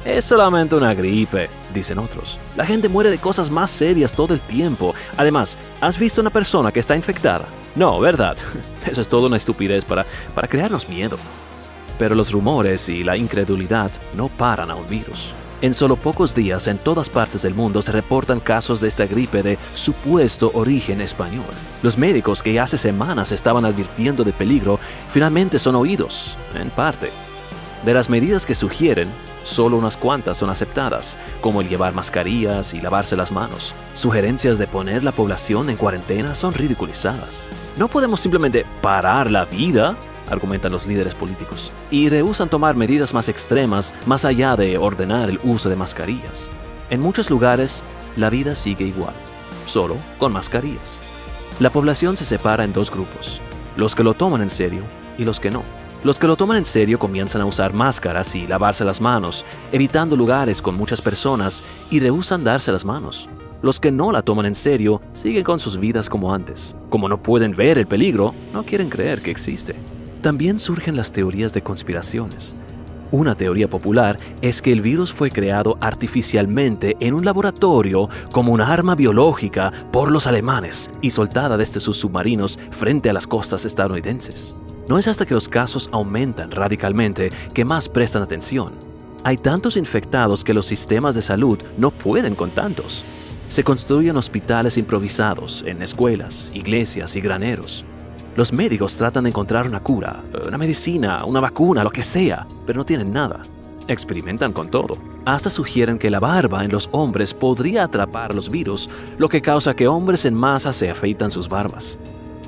Es solamente una gripe, dicen otros. La gente muere de cosas más serias todo el tiempo. Además, ¿has visto una persona que está infectada? No, ¿verdad? Eso es toda una estupidez para crearnos miedo. Pero los rumores y la incredulidad no paran a un virus. En solo pocos días, en todas partes del mundo se reportan casos de esta gripe de supuesto origen español. Los médicos que hace semanas estaban advirtiendo de peligro finalmente son oídos, en parte. De las medidas que sugieren, solo unas cuantas son aceptadas, como el llevar mascarillas y lavarse las manos. Sugerencias de poner la población en cuarentena son ridiculizadas. No podemos simplemente parar la vida, argumentan los líderes políticos, y rehúsan tomar medidas más extremas más allá de ordenar el uso de mascarillas. En muchos lugares, la vida sigue igual, solo con mascarillas. La población se separa en dos grupos, los que lo toman en serio y los que no. Los que lo toman en serio comienzan a usar máscaras y lavarse las manos, evitando lugares con muchas personas y rehúsan darse las manos. Los que no la toman en serio siguen con sus vidas como antes. Como no pueden ver el peligro, no quieren creer que existe. También surgen las teorías de conspiraciones. Una teoría popular es que el virus fue creado artificialmente en un laboratorio como una arma biológica por los alemanes y soltada desde sus submarinos frente a las costas estadounidenses. No es hasta que los casos aumentan radicalmente que más prestan atención. Hay tantos infectados que los sistemas de salud no pueden con tantos. Se construyen hospitales improvisados en escuelas, iglesias y graneros. Los médicos tratan de encontrar una cura, una medicina, una vacuna, lo que sea, pero no tienen nada. Experimentan con todo. Hasta sugieren que la barba en los hombres podría atrapar los virus, lo que causa que hombres en masa se afeitan sus barbas.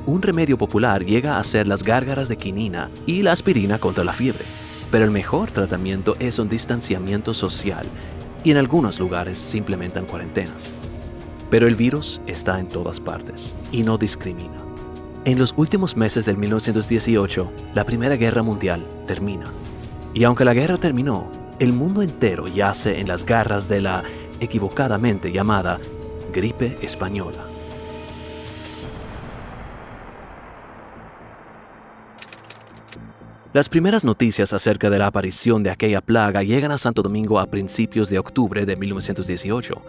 Un remedio popular llega a ser las gárgaras de quinina y la aspirina contra la fiebre. Pero el mejor tratamiento es un distanciamiento social y en algunos lugares se implementan cuarentenas. Pero el virus está en todas partes y no discrimina. En los últimos meses del 1918, la Primera Guerra Mundial termina. Y aunque la guerra terminó, el mundo entero yace en las garras de la equivocadamente llamada gripe española. Las primeras noticias acerca de la aparición de aquella plaga llegan a Santo Domingo a principios de octubre de 1918.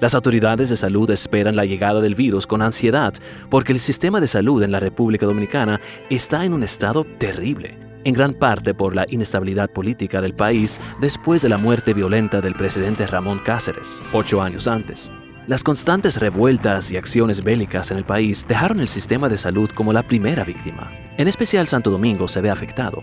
Las autoridades de salud esperan la llegada del virus con ansiedad porque el sistema de salud en la República Dominicana está en un estado terrible, en gran parte por la inestabilidad política del país después de la muerte violenta del presidente Ramón Cáceres, 8 años antes. Las constantes revueltas y acciones bélicas en el país dejaron el sistema de salud como la primera víctima. En especial Santo Domingo se ve afectado.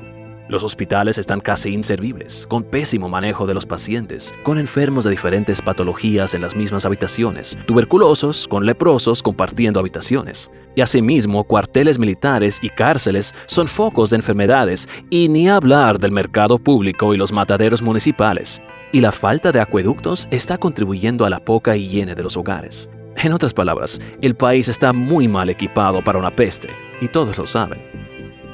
Los hospitales están casi inservibles, con pésimo manejo de los pacientes, con enfermos de diferentes patologías en las mismas habitaciones, tuberculosos con leprosos compartiendo habitaciones. Y asimismo, cuarteles militares y cárceles son focos de enfermedades, y ni hablar del mercado público y los mataderos municipales. Y la falta de acueductos está contribuyendo a la poca higiene de los hogares. En otras palabras, el país está muy mal equipado para una peste, y todos lo saben.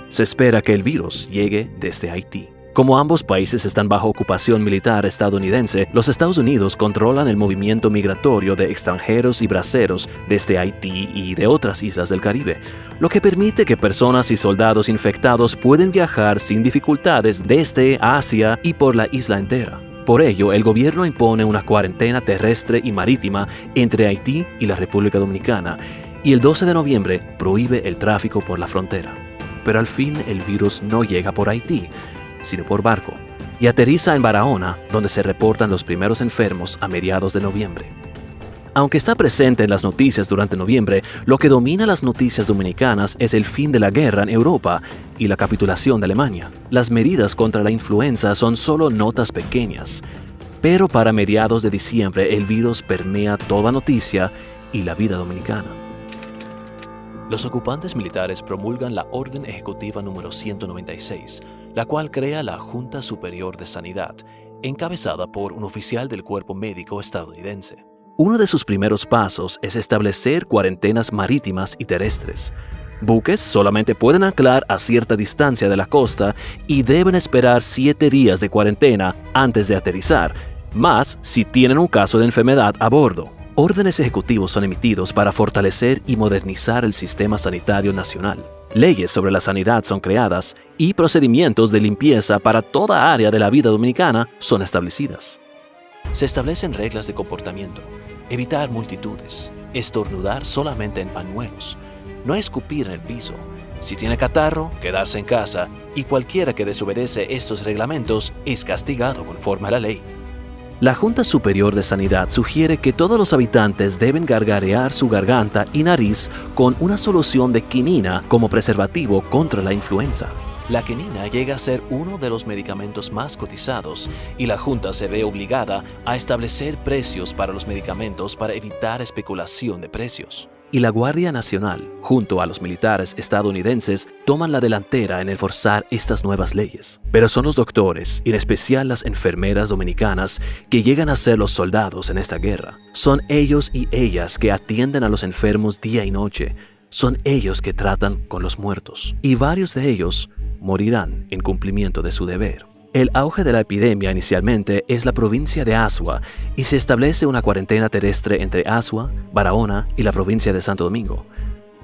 Se espera que el virus llegue desde Haití. Como ambos países están bajo ocupación militar estadounidense, los Estados Unidos controlan el movimiento migratorio de extranjeros y braceros desde Haití y de otras islas del Caribe, lo que permite que personas y soldados infectados pueden viajar sin dificultades desde Asia y por la isla entera. Por ello, el gobierno impone una cuarentena terrestre y marítima entre Haití y la República Dominicana, y el 12 de noviembre prohíbe el tráfico por la frontera. Pero al fin el virus no llega por Haití, sino por barco, y aterriza en Barahona, donde se reportan los primeros enfermos a mediados de noviembre. Aunque está presente en las noticias durante noviembre, lo que domina las noticias dominicanas es el fin de la guerra en Europa y la capitulación de Alemania. Las medidas contra la influenza son solo notas pequeñas, pero para mediados de diciembre el virus permea toda noticia y la vida dominicana. Los ocupantes militares promulgan la Orden Ejecutiva número 196, la cual crea la Junta Superior de Sanidad, encabezada por un oficial del cuerpo médico estadounidense. Uno de sus primeros pasos es establecer cuarentenas marítimas y terrestres. Buques solamente pueden anclar a cierta distancia de la costa y deben esperar 7 días de cuarentena antes de aterrizar, más si tienen un caso de enfermedad a bordo. Órdenes ejecutivos son emitidos para fortalecer y modernizar el sistema sanitario nacional. Leyes sobre la sanidad son creadas y procedimientos de limpieza para toda área de la vida dominicana son establecidas. Se establecen reglas de comportamiento, evitar multitudes, estornudar solamente en pañuelos, no escupir en el piso. Si tiene catarro, quedarse en casa, y cualquiera que desobedece estos reglamentos es castigado conforme a la ley. La Junta Superior de Sanidad sugiere que todos los habitantes deben gargarear su garganta y nariz con una solución de quinina como preservativo contra la influenza. La quinina llega a ser uno de los medicamentos más cotizados y la Junta se ve obligada a establecer precios para los medicamentos para evitar especulación de precios. Y la Guardia Nacional, junto a los militares estadounidenses, toman la delantera en enforzar estas nuevas leyes. Pero son los doctores, y en especial las enfermeras dominicanas, que llegan a ser los soldados en esta guerra. Son ellos y ellas que atienden a los enfermos día y noche. Son ellos que tratan con los muertos. Y varios de ellos morirán en cumplimiento de su deber. El auge de la epidemia inicialmente es la provincia de Azua y se establece una cuarentena terrestre entre Azua, Barahona y la provincia de Santo Domingo.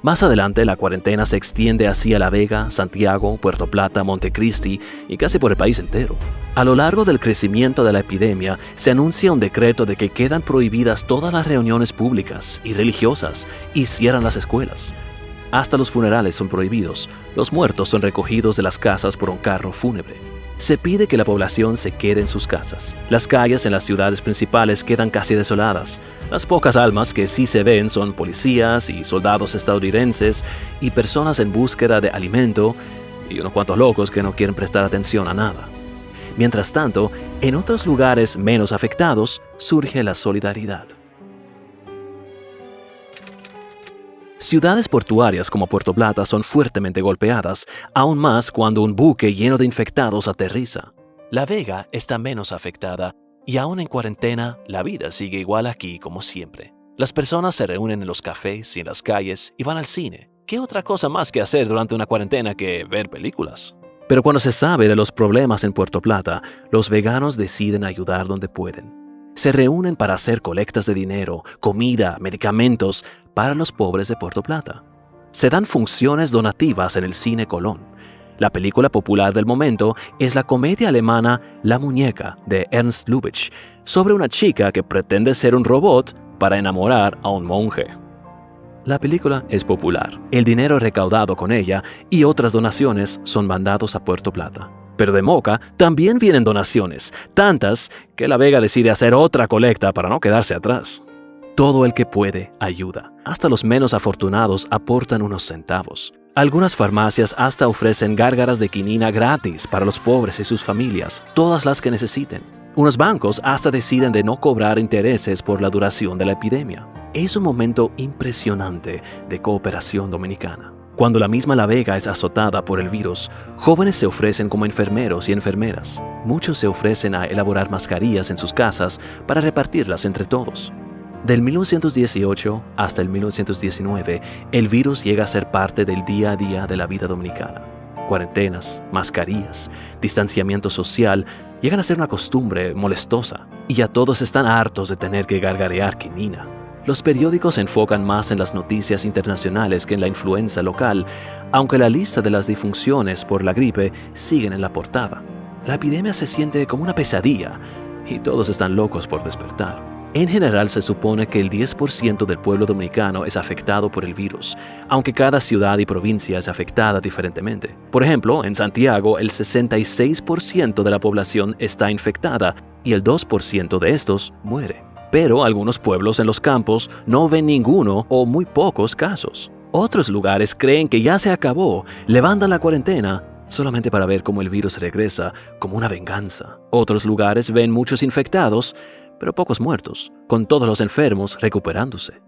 Más adelante la cuarentena se extiende hacia La Vega, Santiago, Puerto Plata, Montecristi y casi por el país entero. A lo largo del crecimiento de la epidemia se anuncia un decreto de que quedan prohibidas todas las reuniones públicas y religiosas y cierran las escuelas. Hasta los funerales son prohibidos. Los muertos son recogidos de las casas por un carro fúnebre. Se pide que la población se quede en sus casas. Las calles en las ciudades principales quedan casi desoladas. Las pocas almas que sí se ven son policías y soldados estadounidenses y personas en búsqueda de alimento y unos cuantos locos que no quieren prestar atención a nada. Mientras tanto, en otros lugares menos afectados surge la solidaridad. Ciudades portuarias como Puerto Plata son fuertemente golpeadas, aún más cuando un buque lleno de infectados aterriza. La Vega está menos afectada y aún en cuarentena, la vida sigue igual aquí como siempre. Las personas se reúnen en los cafés y en las calles y van al cine. ¿Qué otra cosa más que hacer durante una cuarentena que ver películas? Pero cuando se sabe de los problemas en Puerto Plata, los veganos deciden ayudar donde pueden. Se reúnen para hacer colectas de dinero, comida, medicamentos para los pobres de Puerto Plata. Se dan funciones donativas en el Cine Colón. La película popular del momento es la comedia alemana La Muñeca de Ernst Lubitsch, sobre una chica que pretende ser un robot para enamorar a un monje. La película es popular. El dinero recaudado con ella y otras donaciones son mandados a Puerto Plata. Pero de Moca también vienen donaciones, tantas que La Vega decide hacer otra colecta para no quedarse atrás. Todo el que puede ayuda. Hasta los menos afortunados aportan unos centavos. Algunas farmacias hasta ofrecen gárgaras de quinina gratis para los pobres y sus familias, todas las que necesiten. Unos bancos hasta deciden de no cobrar intereses por la duración de la epidemia. Es un momento impresionante de cooperación dominicana. Cuando la misma La Vega es azotada por el virus, jóvenes se ofrecen como enfermeros y enfermeras. Muchos se ofrecen a elaborar mascarillas en sus casas para repartirlas entre todos. Del 1918 hasta el 1919, el virus llega a ser parte del día a día de la vida dominicana. Cuarentenas, mascarillas, distanciamiento social llegan a ser una costumbre molestosa y ya todos están hartos de tener que gargarear quinina. Los periódicos se enfocan más en las noticias internacionales que en la influenza local, aunque la lista de las defunciones por la gripe siguen en la portada. La epidemia se siente como una pesadilla y todos están locos por despertar. En general se supone que el 10% del pueblo dominicano es afectado por el virus, aunque cada ciudad y provincia es afectada diferentemente. Por ejemplo, en Santiago el 66% de la población está infectada y el 2% de estos muere. Pero algunos pueblos en los campos no ven ninguno o muy pocos casos. Otros lugares creen que ya se acabó, levantan la cuarentena solamente para ver cómo el virus regresa como una venganza. Otros lugares ven muchos infectados, pero pocos muertos, con todos los enfermos recuperándose.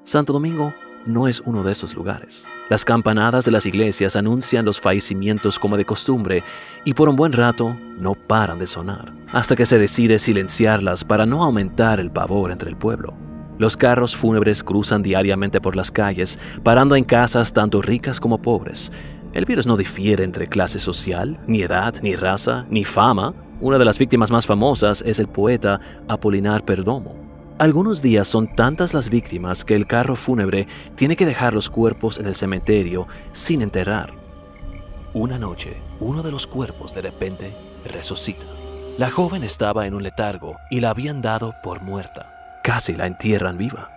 Santo Domingo no es uno de esos lugares. Las campanadas de las iglesias anuncian los fallecimientos como de costumbre y por un buen rato no paran de sonar, hasta que se decide silenciarlas para no aumentar el pavor entre el pueblo. Los carros fúnebres cruzan diariamente por las calles, parando en casas tanto ricas como pobres. El virus no difiere entre clase social, ni edad, ni raza, ni fama. Una de las víctimas más famosas es el poeta Apolinar Perdomo. Algunos días son tantas las víctimas que el carro fúnebre tiene que dejar los cuerpos en el cementerio sin enterrar. Una noche, uno de los cuerpos de repente resucita. La joven estaba en un letargo y la habían dado por muerta. Casi la entierran viva.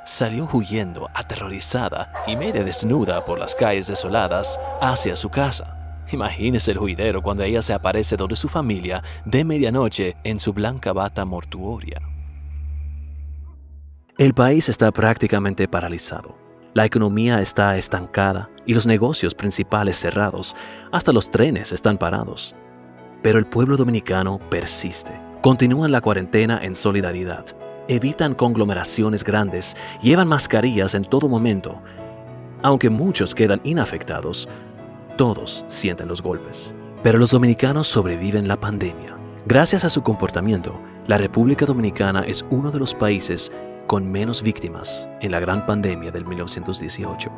Salió huyendo, aterrorizada y medio desnuda por las calles desoladas hacia su casa. Imagínese el juidero cuando ella se aparece donde su familia de medianoche en su blanca bata mortuoria. El país está prácticamente paralizado. La economía está estancada y los negocios principales cerrados. Hasta los trenes están parados. Pero el pueblo dominicano persiste. Continúan la cuarentena en solidaridad. Evitan conglomeraciones grandes. Llevan mascarillas en todo momento. Aunque muchos quedan inafectados, todos sienten los golpes. Pero los dominicanos sobreviven la pandemia. Gracias a su comportamiento, la República Dominicana es uno de los países con menos víctimas en la gran pandemia del 1918.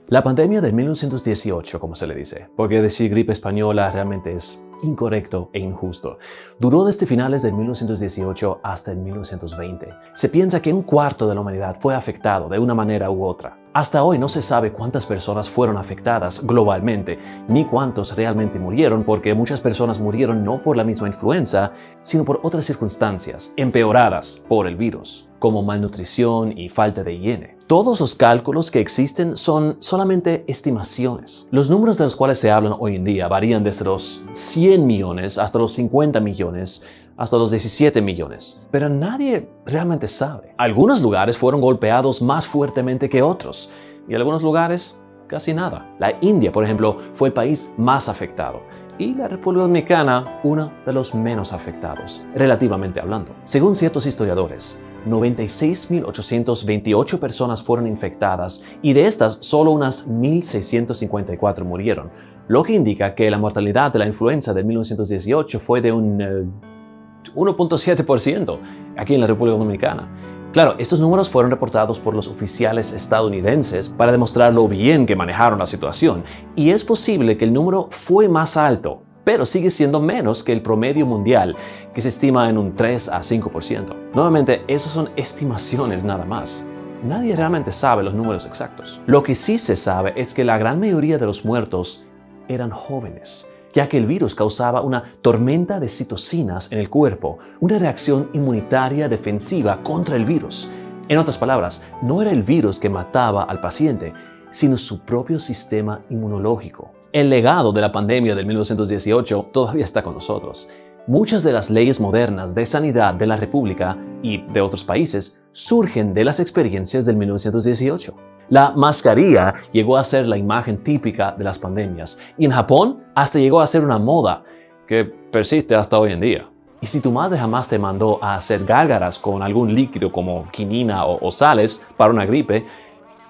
La pandemia de 1918, como se le dice, porque decir gripe española realmente es incorrecto e injusto, duró desde finales del 1918 hasta el 1920. Se piensa que un cuarto de la humanidad fue afectado de una manera u otra. Hasta hoy no se sabe cuántas personas fueron afectadas globalmente, ni cuántos realmente murieron, porque muchas personas murieron no por la misma influenza, sino por otras circunstancias empeoradas por el virus, como malnutrición y falta de higiene. Todos los cálculos que existen son solamente estimaciones. Los números de los cuales se hablan hoy en día varían desde los 100 millones hasta los 50 millones, hasta los 17 millones. Pero nadie realmente sabe. Algunos lugares fueron golpeados más fuertemente que otros, y algunos lugares casi nada. La India, por ejemplo, fue el país más afectado, y la República Dominicana uno de los menos afectados, relativamente hablando. Según ciertos historiadores, 96.828 personas fueron infectadas y de estas solo unas 1.654 murieron, lo que indica que la mortalidad de la influenza de 1918 fue de un 1.7% aquí en la República Dominicana. Claro, estos números fueron reportados por los oficiales estadounidenses para demostrar lo bien que manejaron la situación, y es posible que el número fue más alto, pero sigue siendo menos que el promedio mundial, que se estima en un 3 a 5%. Nuevamente, esos son estimaciones nada más. Nadie realmente sabe los números exactos. Lo que sí se sabe es que la gran mayoría de los muertos eran jóvenes, ya que el virus causaba una tormenta de citocinas en el cuerpo, una reacción inmunitaria defensiva contra el virus. En otras palabras, no era el virus que mataba al paciente, sino su propio sistema inmunológico. El legado de la pandemia del 1918 todavía está con nosotros. Muchas de las leyes modernas de sanidad de la República y de otros países surgen de las experiencias del 1918. La mascarilla llegó a ser la imagen típica de las pandemias, y en Japón hasta llegó a ser una moda que persiste hasta hoy en día. Y si tu madre jamás te mandó a hacer gárgaras con algún líquido como quinina o sales para una gripe,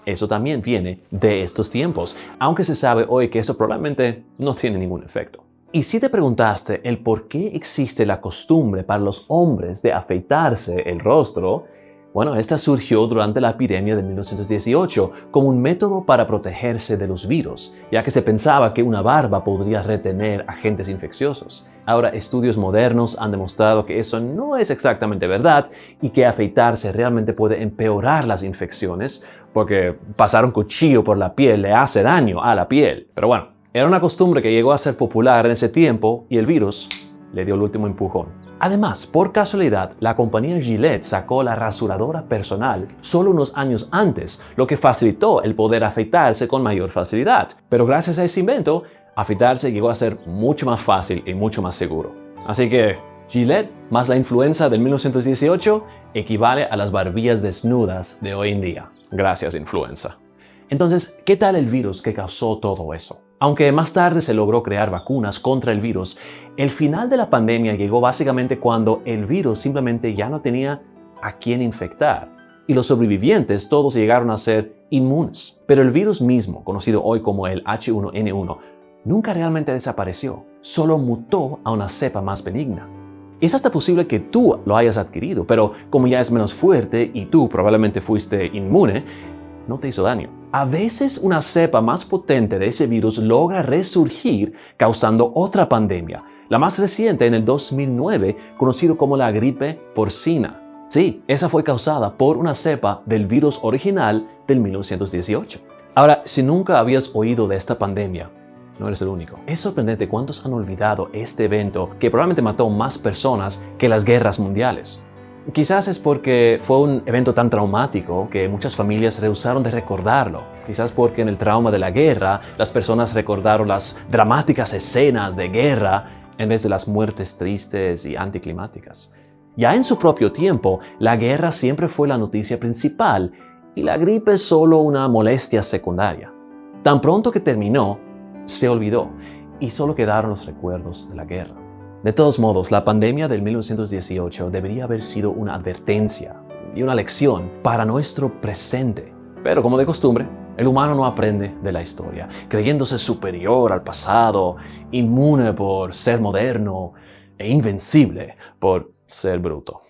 eso también viene de estos tiempos, aunque se sabe hoy que eso probablemente no tiene ningún efecto. Y si te preguntaste el por qué existe la costumbre para los hombres de afeitarse el rostro, bueno, esta surgió durante la epidemia de 1918 como un método para protegerse de los virus, ya que se pensaba que una barba podría retener agentes infecciosos. Ahora, estudios modernos han demostrado que eso no es exactamente verdad y que afeitarse realmente puede empeorar las infecciones, porque pasar un cuchillo por la piel le hace daño a la piel. Pero bueno, era una costumbre que llegó a ser popular en ese tiempo y el virus le dio el último empujón. Además, por casualidad, la compañía Gillette sacó la rasuradora personal solo unos años antes, lo que facilitó el poder afeitarse con mayor facilidad. Pero gracias a ese invento, afeitarse llegó a ser mucho más fácil y mucho más seguro. Así que Gillette más la influenza del 1918 equivale a las barbillas desnudas de hoy en día. Gracias, influenza. Entonces, ¿qué tal el virus que causó todo eso? Aunque más tarde se logró crear vacunas contra el virus, el final de la pandemia llegó básicamente cuando el virus simplemente ya no tenía a quién infectar y los sobrevivientes todos llegaron a ser inmunes. Pero el virus mismo, conocido hoy como el H1N1, nunca realmente desapareció, solo mutó a una cepa más benigna. Es hasta posible que tú lo hayas adquirido, pero como ya es menos fuerte y tú probablemente fuiste inmune, no te hizo daño. A veces una cepa más potente de ese virus logra resurgir causando otra pandemia, la más reciente en el 2009, conocido como la gripe porcina. Sí, esa fue causada por una cepa del virus original del 1918. Ahora, si nunca habías oído de esta pandemia, no eres el único. Es sorprendente cuántos han olvidado este evento que probablemente mató más personas que las guerras mundiales. Quizás es porque fue un evento tan traumático que muchas familias rehusaron de recordarlo. Quizás porque en el trauma de la guerra, las personas recordaron las dramáticas escenas de guerra en vez de las muertes tristes y anticlimáticas. Ya en su propio tiempo, la guerra siempre fue la noticia principal y la gripe solo una molestia secundaria. Tan pronto que terminó, se olvidó y solo quedaron los recuerdos de la guerra. De todos modos, la pandemia del 1918 debería haber sido una advertencia y una lección para nuestro presente. Pero como de costumbre, el humano no aprende de la historia, creyéndose superior al pasado, inmune por ser moderno e invencible por ser bruto.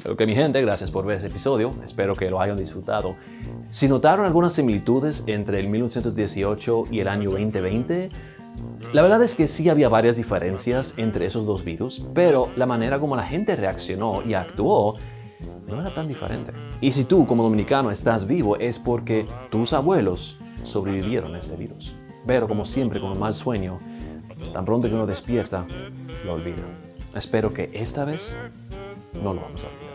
Pero que mi gente, gracias por ver este episodio, espero que lo hayan disfrutado. Si notaron algunas similitudes entre el 1918 y el año 2020, la verdad es que sí había varias diferencias entre esos dos virus, pero la manera como la gente reaccionó y actuó no era tan diferente. Y si tú como dominicano estás vivo es porque tus abuelos sobrevivieron a este virus. Pero como siempre con un mal sueño, tan pronto que uno despierta, lo olvida. Espero que esta vez no lo vamos a olvidar.